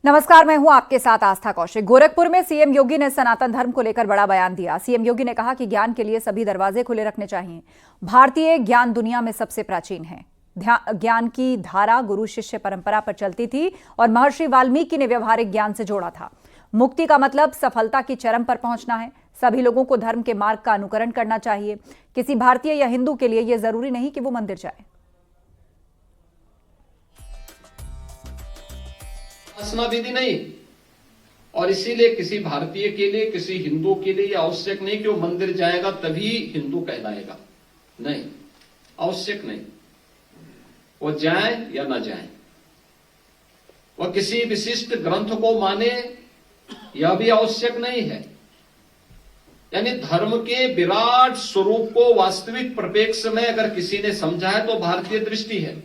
नमस्कार, मैं हूं आपके साथ आस्था कौशिक। गोरखपुर में सीएम योगी ने सनातन धर्म को लेकर बड़ा बयान दिया। सीएम योगी ने कहा कि ज्ञान के लिए सभी दरवाजे खुले रखने चाहिए। भारतीय ज्ञान दुनिया में सबसे प्राचीन है। ज्ञान की धारा गुरु शिष्य परंपरा पर चलती थी और महर्षि वाल्मीकि ने व्यवहारिक ज्ञान से जोड़ा था। मुक्ति का मतलब सफलता की चरम पर पहुंचना है। सभी लोगों को धर्म के मार्ग का अनुकरण करना चाहिए। किसी भारतीय या हिंदू के लिए यह जरूरी नहीं कि वो मंदिर जाए। उपासना विधि नहीं, और इसीलिए किसी भारतीय के लिए, किसी हिंदू के लिए आवश्यक नहीं कि वो मंदिर जाएगा तभी हिंदू कहलाएगा। नहीं, आवश्यक नहीं। वो जाए या ना जाए, वह किसी विशिष्ट ग्रंथ को माने, यह भी आवश्यक नहीं है। यानी धर्म के विराट स्वरूप को वास्तविक परिप्रेक्ष्य में अगर किसी ने समझा है तो भारतीय दृष्टि है,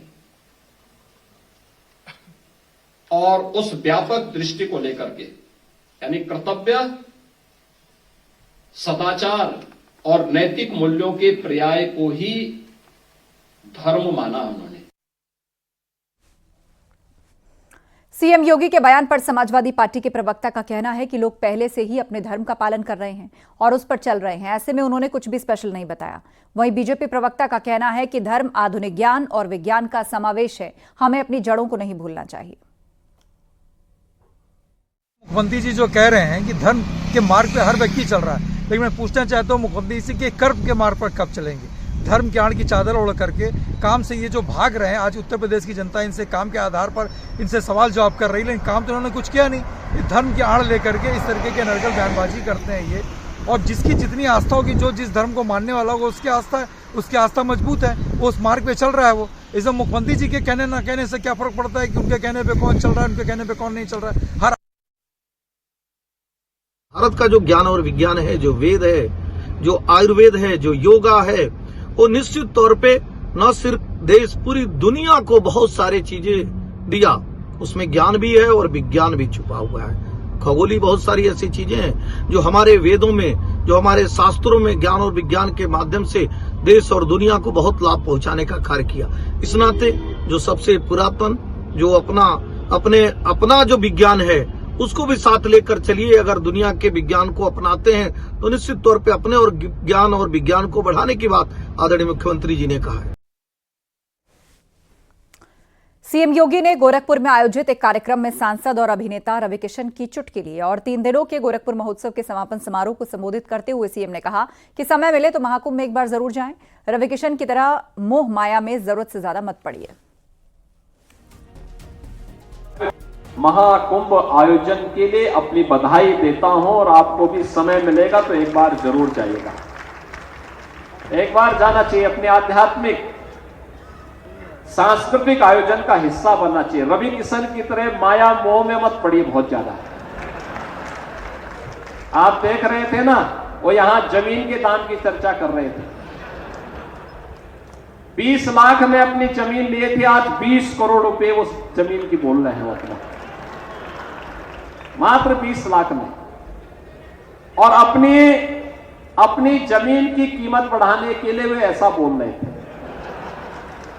और उस व्यापक दृष्टि को लेकर के यानी कर्तव्य, सदाचार और नैतिक मूल्यों के पर्याय को ही धर्म माना उन्होंने। सीएम योगी के बयान पर समाजवादी पार्टी के प्रवक्ता का कहना है कि लोग पहले से ही अपने धर्म का पालन कर रहे हैं और उस पर चल रहे हैं। ऐसे में उन्होंने कुछ भी स्पेशल नहीं बताया। वहीं बीजेपी प्रवक्ता का कहना है कि धर्म आधुनिक ज्ञान और विज्ञान का समावेश है। हमें अपनी जड़ों को नहीं भूलना चाहिए। मुख्यमंत्री जी जो कह रहे हैं कि धर्म के मार्ग पे हर व्यक्ति चल रहा है, लेकिन मैं पूछना चाहता हूँ मुख्यमंत्री जी के कर्म के मार्ग पर कब चलेंगे? धर्म के आड़ की चादर ओढ़ करके काम से ये जो भाग रहे हैं, आज उत्तर प्रदेश की जनता इनसे काम के आधार पर इनसे सवाल जवाब कर रही है, लेकिन काम तो उन्होंने कुछ किया नहीं। ये धर्म की आड़ लेकर के इस तरीके के नरकल बयानबाजी करते हैं ये, और जिसकी जितनी आस्था होगी, जो जिस धर्म को मानने वाला होगा उसकी आस्था है, उसकी आस्था मजबूत है, वो उस मार्ग पे चल रहा है। वो इसमें मुख्यमंत्री जी के कहने ना कहने से क्या फर्क पड़ता है कि उनके कहने पे कौन चल रहा है, उनके कहने पे कौन नहीं चल रहा है। हर भारत का जो ज्ञान और विज्ञान है, जो वेद है, जो आयुर्वेद है, जो योगा है, वो निश्चित तौर पे न सिर्फ देश, पूरी दुनिया को बहुत सारी चीजें दिया। उसमें ज्ञान भी है और विज्ञान भी छुपा हुआ है। खगोली बहुत सारी ऐसी चीजें हैं जो हमारे वेदों में, जो हमारे शास्त्रों में ज्ञान और विज्ञान के माध्यम से देश और दुनिया को बहुत लाभ पहुंचाने का कार्य किया। इस नाते जो सबसे पुरातन, जो अपना जो विज्ञान है उसको भी साथ लेकर चलिए। अगर दुनिया के विज्ञान को अपनाते हैं तो निश्चित तौर पे अपने और ज्ञान और विज्ञान को बढ़ाने की बात आदरणीय मुख्यमंत्री जी ने कहा है। सीएम योगी ने गोरखपुर में आयोजित एक कार्यक्रम में सांसद और अभिनेता रवि किशन की चुटकी और 3 दिनों के गोरखपुर महोत्सव के समापन समारोह को संबोधित करते हुए सीएम ने कहा कि समय मिले तो महाकुंभ में एक बार जरूर जाएं। रवि किशन की तरह मोह माया में जरूरत से ज्यादा मत पड़िए। महाकुंभ आयोजन के लिए अपनी बधाई देता हूं, और आपको भी समय मिलेगा तो एक बार जरूर जाइएगा। एक बार जाना चाहिए, अपने आध्यात्मिक सांस्कृतिक आयोजन का हिस्सा बनना चाहिए। रवि किशन की तरह माया मोह में मत पड़िए बहुत ज्यादा। आप देख रहे थे ना, वो यहां जमीन के दाम की चर्चा कर रहे थे। 20 लाख में अपनी जमीन लिए थे, आज 20 करोड़ रुपए उस जमीन की बोल रहे हैं वो अपना, मात्र 20 लाख में। और अपनी जमीन की कीमत बढ़ाने के लिए वे ऐसा बोल रहे थे।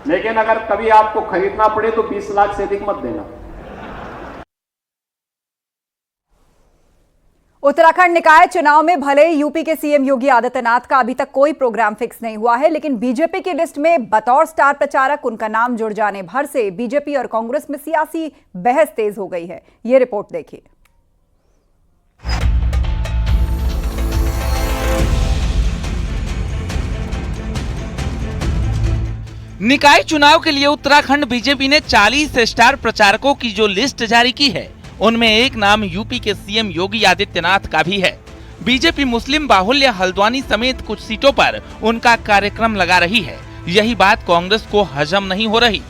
लेकिन अगर कभी आपको खरीदना पड़े तो 20 लाख से अधिक मत देना। उत्तराखंड निकाय चुनाव में भले ही यूपी के सीएम योगी आदित्यनाथ का अभी तक कोई प्रोग्राम फिक्स नहीं हुआ है, लेकिन बीजेपी की लिस्ट में बतौर स्टार प्रचारक उनका नाम जुड़ जाने भर से बीजेपी और कांग्रेस में सियासी बहस तेज हो गई है। यह रिपोर्ट देखिए। निकाय चुनाव के लिए उत्तराखंड बीजेपी ने 40 स्टार प्रचारकों की जो लिस्ट जारी की है, उनमें एक नाम यूपी के सीएम योगी आदित्यनाथ का भी है। बीजेपी मुस्लिम बाहुल्य हल्द्वानी समेत कुछ सीटों पर उनका कार्यक्रम लगा रही है। यही बात कांग्रेस को हजम नहीं हो रही।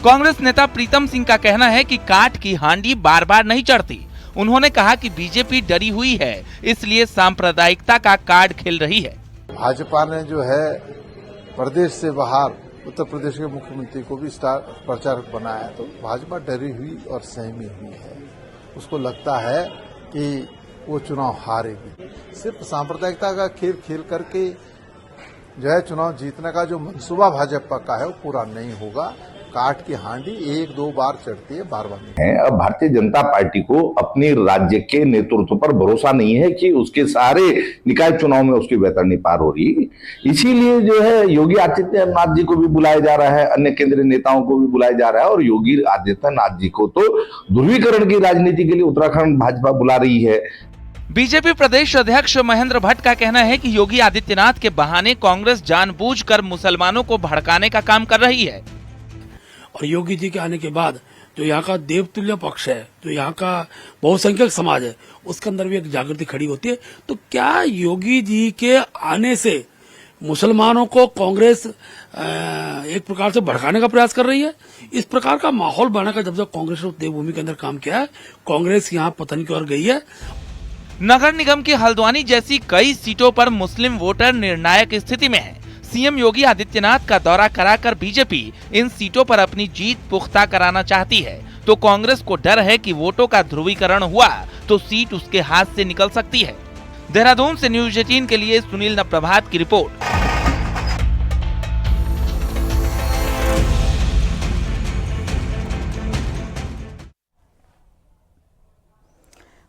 कांग्रेस नेता प्रीतम सिंह का कहना है कि काठ की हांडी बार बार नहीं चढ़ती। उन्होंने कहा कि बीजेपी डरी हुई है, इसलिए सांप्रदायिकता का कार्ड खेल रही है। भाजपा ने जो है प्रदेश से बाहर उत्तर प्रदेश के मुख्यमंत्री को भी स्टार प्रचारक बनाया, तो भाजपा डरी हुई और सहमी हुई है। उसको लगता है कि वो चुनाव हारेगी। सिर्फ सांप्रदायिकता का खेल खेल करके जो है चुनाव जीतने का जो मंसूबा भाजपा का है वो पूरा नहीं होगा। काठ की हांडी एक दो बार चढ़ती है, बार बार नहीं। है। अब भारतीय जनता पार्टी को अपने राज्य के नेतृत्व पर भरोसा नहीं है कि उसके सारे निकाय चुनाव में उसकी वैतरणी पार हो रही, इसीलिए जो है योगी आदित्यनाथ जी को भी बुलाया जा रहा है, अन्य केंद्रीय नेताओं को भी बुलाया जा रहा है, और योगी आदित्यनाथ जी को तो ध्रुवीकरण की राजनीति के लिए उत्तराखंड भाजपा बुला रही है। बीजेपी प्रदेश अध्यक्ष महेंद्र भट्ट का कहना है कि योगी आदित्यनाथ के बहाने कांग्रेस जानबूझकर मुसलमानों को भड़काने का काम कर रही है। और योगी जी के आने के बाद जो यहाँ का देवतुल्य पक्ष है, जो यहाँ का बहुसंख्यक समाज है, उसके अंदर भी एक जागृति खड़ी होती है। तो क्या योगी जी के आने से मुसलमानों को कांग्रेस एक प्रकार से भड़काने का प्रयास कर रही है? इस प्रकार का माहौल बनाकर जब से कांग्रेस ने देवभूमि के अंदर काम किया है, कांग्रेस यहाँ पतन की ओर गई है। नगर निगम की हल्द्वानी जैसी कई सीटों पर मुस्लिम वोटर निर्णायक स्थिति में है। सीएम योगी आदित्यनाथ का दौरा कराकर बीजेपी इन सीटों पर अपनी जीत पुख्ता कराना चाहती है, तो कांग्रेस को डर है कि वोटों का ध्रुवीकरण हुआ तो सीट उसके हाथ से निकल सकती है। देहरादून से न्यूज 18 के लिए सुनील नप्रभात की रिपोर्ट।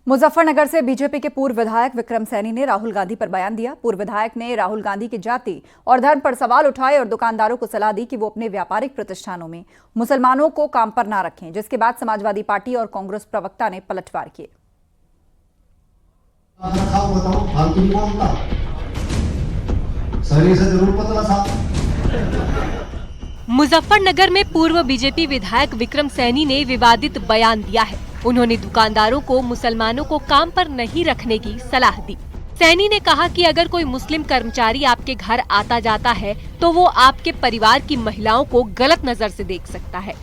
मुजफ्फरनगर से बीजेपी के पूर्व विधायक विक्रम सैनी ने राहुल गांधी पर बयान दिया। पूर्व विधायक ने राहुल गांधी की जाति और धर्म पर सवाल उठाए और दुकानदारों को सलाह दी कि वो अपने व्यापारिक प्रतिष्ठानों में मुसलमानों को काम पर ना रखें, जिसके बाद समाजवादी पार्टी और कांग्रेस प्रवक्ता ने पलटवार किए। मुजफ्फरनगर में पूर्व बीजेपी विधायक विक्रम सैनी ने विवादित बयान दिया है। उन्होंने दुकानदारों को मुसलमानों को काम पर नहीं रखने की सलाह दी। सैनी ने कहा कि अगर कोई मुस्लिम कर्मचारी आपके घर आता जाता है तो वो आपके परिवार की महिलाओं को गलत नजर से देख सकता है।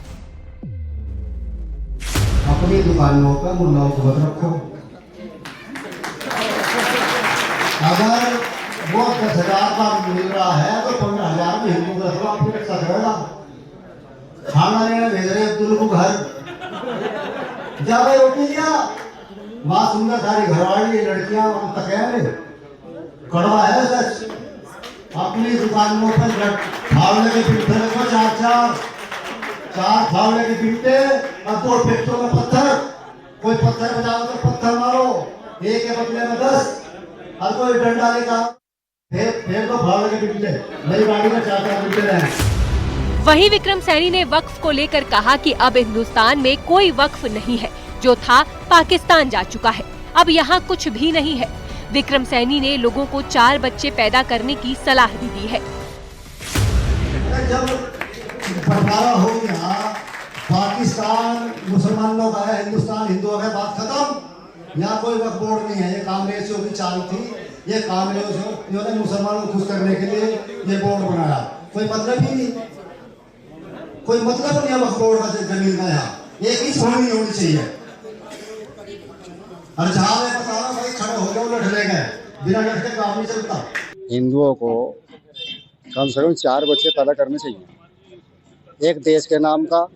अपनी दुकानों पर मुल्लाओं को मत रखो। अगर वो 10,000 का मिल रहा है तो 15,000 में हिंदू का आपकी रक्षा करेगा। खाना लेने भेज रहे अब्दुल को घर जावे रोटी दिया, माँ सुंदर सारी घरवाली लड़कियां कड़वा है सच। अपनी दुकानों पर फावले के पिट्ठे रखो, चार फावले के पिट्ठे और 2 पिट्ठों में पत्थर। कोई पत्थर बजाओ तो पत्थर मारो, एक के बदले में 10, और कोई डंडा लेगा फिर तो फावले के पिट्ठे। मेरी गाड़ी में 4 पिट्ठे रहे। वहीं विक्रम सैनी ने वक्फ को लेकर कहा कि अब हिंदुस्तान में कोई वक्फ नहीं है, जो था पाकिस्तान जा चुका है, अब यहाँ कुछ भी नहीं है। विक्रम सैनी ने लोगों को 4 बच्चे पैदा करने की सलाह भी दी है। जब बंटवारा हो गया, पाकिस्तान मुसलमानों का है, हिंदुस्तान हिंदुओं का, बात खत्म। यहाँ कोई वक्फ बोर्ड नहीं है। ये कांग्रेसियों की चाल थी, ये कांग्रेसियों ने मुसलमानों को खुश करने के लिए ये बोर्ड बनाया। कोई मतलब ही नहीं, कोई मतलब नहीं है वक्फ बोर्ड का जमीन का। यहाँ एक ही भूमि नहीं होनी चाहिए। और जहाँ मैं बता रहा भाई खड़े हो जाओ, लड़ गए, बिना लड़ के काम नहीं चलता। हिंदुओं को कम से कम 4 बच्चे पैदा करने चाहिए। एक देश के नाम का,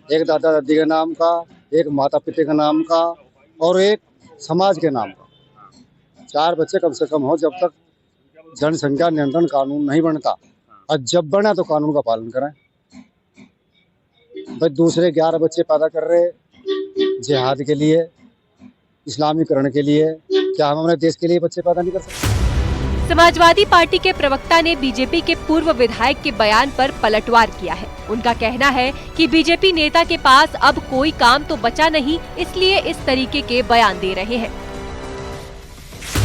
एक दादा दादी के नाम का, एक माता पिता के नाम का, और एक समाज के नाम का। 4 बच्चे कम से कम हो, जब तक जनसंख्या नियंत्रण कानून नहीं बनता। और जब बना तो कानून का पालन करें। भाई दूसरे 11 बच्चे पैदा कर रहे जिहाद के लिए, इस्लामीकरण के लिए, क्या हम अपने देश के लिए बच्चे पैदा नहीं कर सकते? समाजवादी पार्टी के प्रवक्ता ने बीजेपी के पूर्व विधायक के बयान पर पलटवार किया है। उनका कहना है कि बीजेपी नेता के पास अब कोई काम तो बचा नहीं, इसलिए इस तरीके के बयान दे रहे हैं।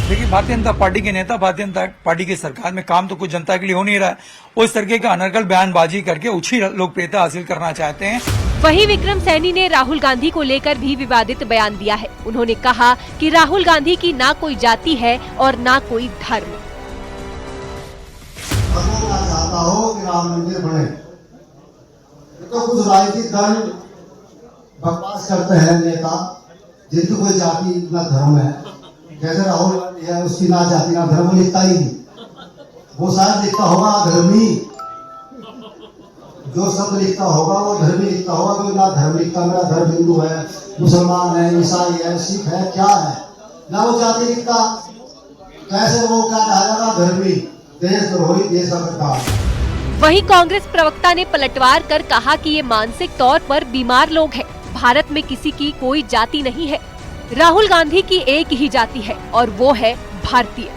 देखिए, भारतीय जनता पार्टी के नेता भारतीय जनता पार्टी की सरकार में काम तो कुछ जनता के लिए हो नहीं रहा है। उस तरीके का अनर्गल बयानबाजी करके ऊंची लोकप्रियता हासिल करना चाहते हैं। वहीं विक्रम सैनी ने राहुल गांधी को लेकर भी विवादित बयान दिया है। उन्होंने कहा कि राहुल गांधी की ना कोई जाति है और ना कोई धर्म। चाहता हो कि राम मंदिर बने, तो कुछ राजनीतिक दल बकवास करते हैं नेता, जिनकी कोई जाति ना धर्म है। जैसे राहुल गांधी है, उसकी ना जाति ना धर्म लिखता ही नहीं। वो शायद लिखता होगा धर्मी, जो शब्द लिखता होगा वो धर्मी लिखता होगा। कोई ना धर्म लिखता, मेरा धर्म हिंदू है, मुसलमान है, ईसाई है, सिख है, क्या है, ना वो जाति लिखता। कैसे वो क्या कहा जाएगा धर्मी, देशद्रोही, देश का वहीं कांग्रेस प्रवक्ता ने पलटवार कर कहा कि ये मानसिक तौर पर बीमार लोग हैं। भारत में किसी की कोई जाति नहीं है। राहुल गांधी की एक ही जाति है और वो है भारतीय।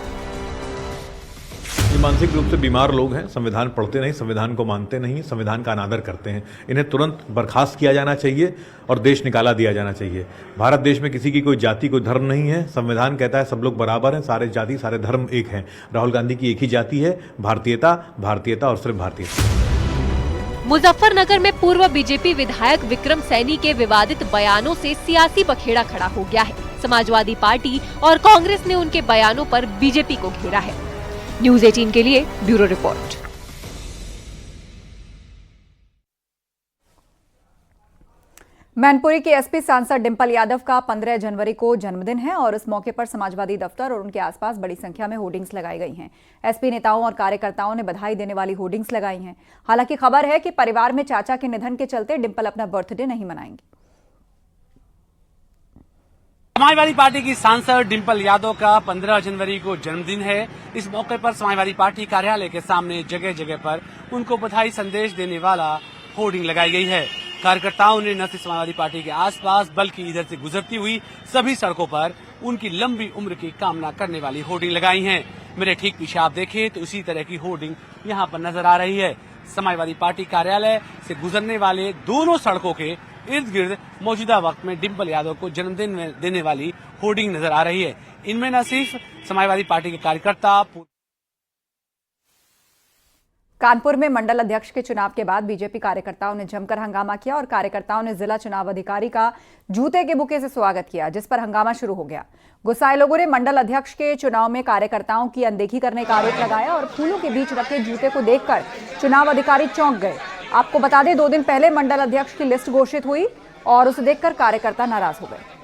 ये मानसिक रूप से बीमार लोग हैं, संविधान पढ़ते नहीं, संविधान को मानते नहीं, संविधान का अनादर करते हैं। इन्हें तुरंत बर्खास्त किया जाना चाहिए और देश निकाला दिया जाना चाहिए। भारत देश में किसी की कोई जाति कोई धर्म नहीं है। संविधान कहता है सब लोग बराबर हैं, सारे जाति सारे धर्म एक हैं। राहुल गांधी की एक ही जाति है, भारतीयता, भारतीयता और सिर्फ भारतीयता। मुजफ्फरनगर में पूर्व बीजेपी विधायक विक्रम सैनी के विवादित बयानों से सियासी बखेड़ा खड़ा हो गया है। समाजवादी पार्टी और कांग्रेस ने उनके बयानों पर बीजेपी को घेरा है। न्यूज़ 18 के लिए ब्यूरो रिपोर्ट। मैनपुरी के एसपी सांसद डिंपल यादव का 15 जनवरी को जन्मदिन है और इस मौके पर समाजवादी दफ्तर और उनके आसपास बड़ी संख्या में होर्डिंग्स लगाई गई हैं। एसपी नेताओं और कार्यकर्ताओं ने बधाई देने वाली होर्डिंग्स लगाई हैं। हालांकि खबर है कि परिवार में चाचा के निधन के चलते डिंपल अपना बर्थडे नहीं मनाएंगी। समाजवादी पार्टी की सांसद डिंपल यादव का 15 जनवरी को जन्मदिन है। इस मौके पर समाजवादी पार्टी कार्यालय के सामने जगह जगह पर उनको बधाई संदेश देने वाला होर्डिंग लगाई गई है। कार्यकर्ताओं ने न सिर्फ समाजवादी पार्टी के आसपास बल्कि इधर से गुजरती हुई सभी सड़कों पर उनकी लंबी उम्र की कामना करने वाली होर्डिंग लगाई हैं। मेरे ठीक पीछे आप देखें तो उसी तरह की होर्डिंग यहाँ पर नजर आ रही है। समाजवादी पार्टी कार्यालय से गुजरने वाले दोनों सड़कों के इर्द गिर्द मौजूदा वक्त में डिंपल यादव को जन्मदिन देने वाली होर्डिंग नजर आ रही है। इनमें न सिर्फ समाजवादी पार्टी के कार्यकर्ता। कानपुर में मंडल अध्यक्ष के चुनाव के बाद बीजेपी कार्यकर्ताओं ने जमकर हंगामा किया और कार्यकर्ताओं ने जिला चुनाव अधिकारी का जूते के बुके से स्वागत किया, जिस पर हंगामा शुरू हो गया। गुस्साए लोगों ने मंडल अध्यक्ष के चुनाव में कार्यकर्ताओं की अनदेखी करने का आरोप लगाया और फूलों के बीच रखे जूते को देखकर चुनाव अधिकारी चौंक गए। आपको बता दें, 2 दिन पहले मंडल अध्यक्ष की लिस्ट घोषित हुई और उसे देखकर कार्यकर्ता नाराज हो गए।